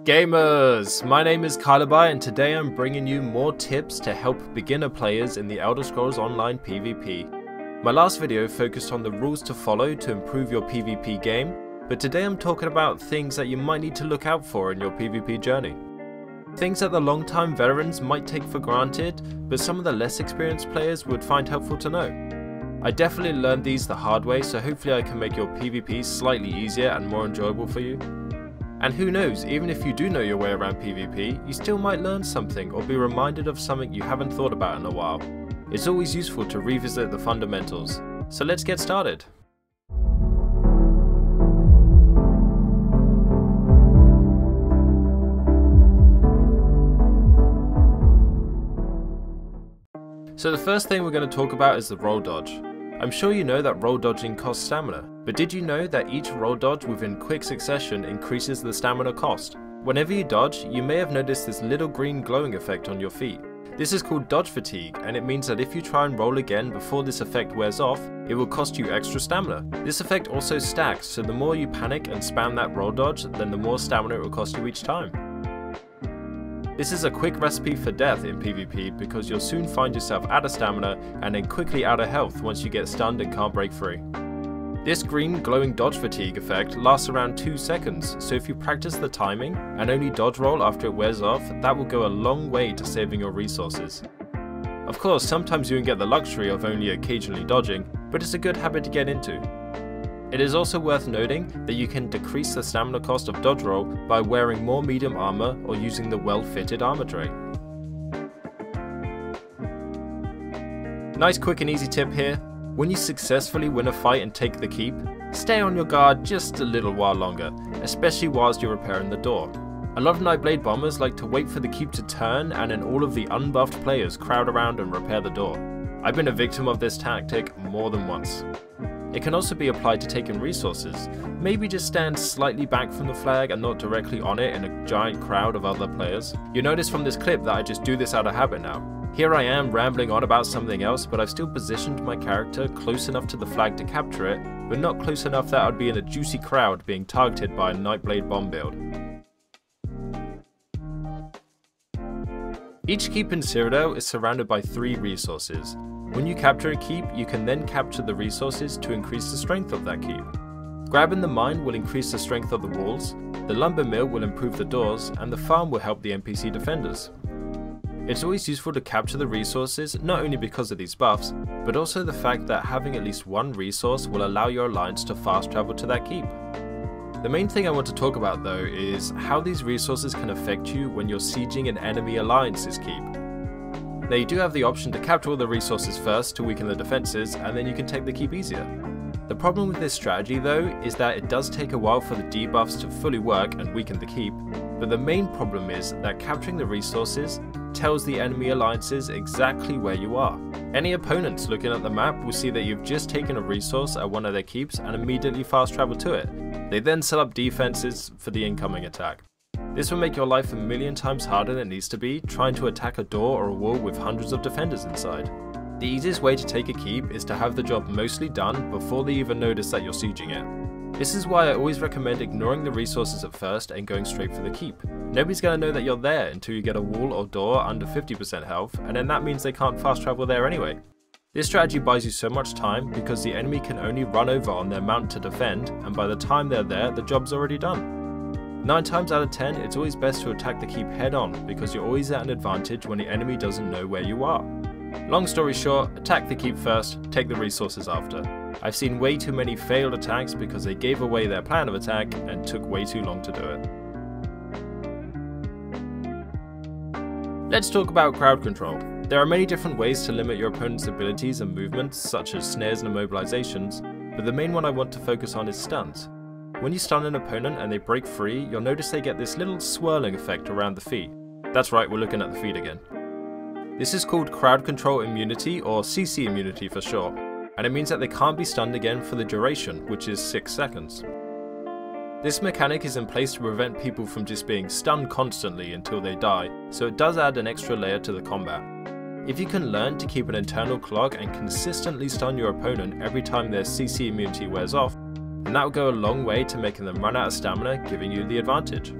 Gamers! My name is Kylebai and today I'm bringing you more tips to help beginner players in the Elder Scrolls Online PvP. My last video focused on the rules to follow to improve your PvP game, but today I'm talking about things that you might need to look out for in your PvP journey. Things that the long-time veterans might take for granted, but some of the less experienced players would find helpful to know. I definitely learned these the hard way, so hopefully I can make your PvP slightly easier and more enjoyable for you. And who knows, even if you do know your way around PvP, you still might learn something or be reminded of something you haven't thought about in a while. It's always useful to revisit the fundamentals. So let's get started. So the first thing we're going to talk about is the roll dodge. I'm sure you know that roll dodging costs stamina, but did you know that each roll dodge within quick succession increases the stamina cost? Whenever you dodge, you may have noticed this little green glowing effect on your feet. This is called dodge fatigue, and it means that if you try and roll again before this effect wears off, it will cost you extra stamina. This effect also stacks, so the more you panic and spam that roll dodge, then the more stamina it will cost you each time. This is a quick recipe for death in PvP because you'll soon find yourself out of stamina and then quickly out of health once you get stunned and can't break free. This green glowing dodge fatigue effect lasts around 2 seconds, so if you practice the timing and only dodge roll after it wears off, that will go a long way to saving your resources. Of course, sometimes you can get the luxury of only occasionally dodging, but it's a good habit to get into. It is also worth noting that you can decrease the stamina cost of dodge roll by wearing more medium armor or using the well-fitted armor tray. Nice quick and easy tip here. When you successfully win a fight and take the keep, stay on your guard just a little while longer, especially whilst you're repairing the door. A lot of Nightblade bombers like to wait for the keep to turn and then all of the unbuffed players crowd around and repair the door. I've been a victim of this tactic more than once. It can also be applied to taking resources. Maybe just stand slightly back from the flag and not directly on it in a giant crowd of other players. You notice from this clip that I just do this out of habit now. Here I am rambling on about something else, but I've still positioned my character close enough to the flag to capture it, but not close enough that I'd be in a juicy crowd being targeted by a Nightblade bomb build. Each keep in CYRODIIL is surrounded by 3 resources. When you capture a keep, you can then capture the resources to increase the strength of that keep. Grabbing the mine will increase the strength of the walls, the lumber mill will improve the doors, and the farm will help the NPC defenders. It's always useful to capture the resources, not only because of these buffs, but also the fact that having at least one resource will allow your alliance to fast travel to that keep. The main thing I want to talk about though is how these resources can affect you when you're sieging an enemy alliance's keep. Now you do have the option to capture all the resources first to weaken the defenses, and then you can take the keep easier. The problem with this strategy though is that it does take a while for the debuffs to fully work and weaken the keep, but the main problem is that capturing the resources tells the enemy alliances exactly where you are. Any opponents looking at the map will see that you've just taken a resource at one of their keeps and immediately fast travel to it. They then set up defenses for the incoming attack. This will make your life a million times harder than it needs to be trying to attack a door or a wall with hundreds of defenders inside. The easiest way to take a keep is to have the job mostly done before they even notice that you're sieging it. This is why I always recommend ignoring the resources at first and going straight for the keep. Nobody's going to know that you're there until you get a wall or door under 50% health, and then that means they can't fast travel there anyway. This strategy buys you so much time because the enemy can only run over on their mount to defend, and by the time they're there, the job's already done. 9 times out of 10, it's always best to attack the keep head on because you're always at an advantage when the enemy doesn't know where you are. Long story short, attack the keep first, take the resources after. I've seen way too many failed attacks because they gave away their plan of attack and took way too long to do it. Let's talk about crowd control. There are many different ways to limit your opponent's abilities and movements, such as snares and immobilizations, but the main one I want to focus on is stuns. When you stun an opponent and they break free, you'll notice they get this little swirling effect around the feet. That's right, we're looking at the feet again. This is called crowd control immunity, or CC immunity for short, and it means that they can't be stunned again for the duration, which is 6 seconds. This mechanic is in place to prevent people from just being stunned constantly until they die, so it does add an extra layer to the combat. If you can learn to keep an internal clock and consistently stun your opponent every time their CC immunity wears off, and that will go a long way to making them run out of stamina, giving you the advantage.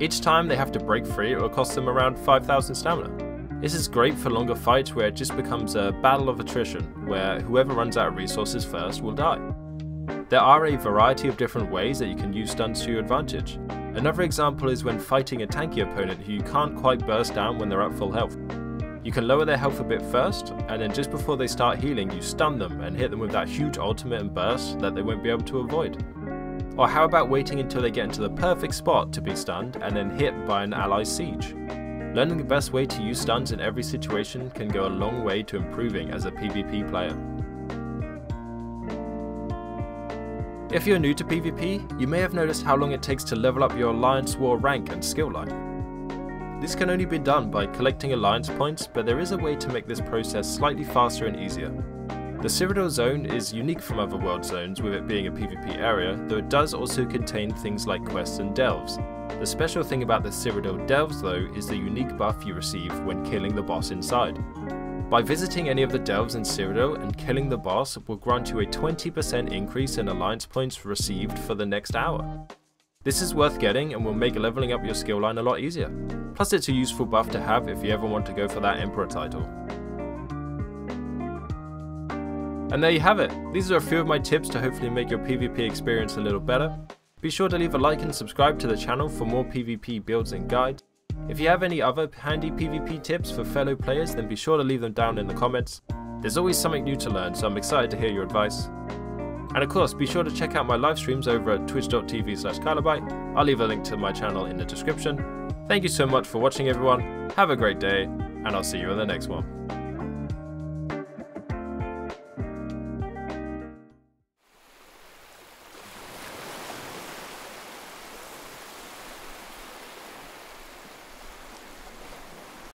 Each time they have to break free, it will cost them around 5,000 stamina. This is great for longer fights where it just becomes a battle of attrition, where whoever runs out of resources first will die. There are a variety of different ways that you can use stuns to your advantage. Another example is when fighting a tanky opponent who you can't quite burst down when they're at full health. You can lower their health a bit first, and then just before they start healing you stun them and hit them with that huge ultimate and burst that they won't be able to avoid. Or how about waiting until they get into the perfect spot to be stunned and then hit by an ally's siege? Learning the best way to use stuns in every situation can go a long way to improving as a PvP player. If you're new to PvP, you may have noticed how long it takes to level up your Alliance War rank and skill line. This can only be done by collecting Alliance points, but there is a way to make this process slightly faster and easier. The CYRODIIL zone is unique from other world zones with it being a PvP area, though it does also contain things like quests and delves. The special thing about the CYRODIIL delves though is the unique buff you receive when killing the boss inside. By visiting any of the delves in CYRODIIL and killing the boss will grant you a 20% increase in Alliance points received for the next hour. This is worth getting and will make leveling up your skill line a lot easier. Plus it's a useful buff to have if you ever want to go for that Emperor title. And there you have it. These are a few of my tips to hopefully make your PvP experience a little better. Be sure to leave a like and subscribe to the channel for more PvP builds and guides. If you have any other handy PvP tips for fellow players, then be sure to leave them down in the comments. There's always something new to learn, so I'm excited to hear your advice. And of course, be sure to check out my live streams over at twitch.tv/KyloByte. I'll leave a link to my channel in the description. Thank you so much for watching everyone, have a great day, and I'll see you in the next one.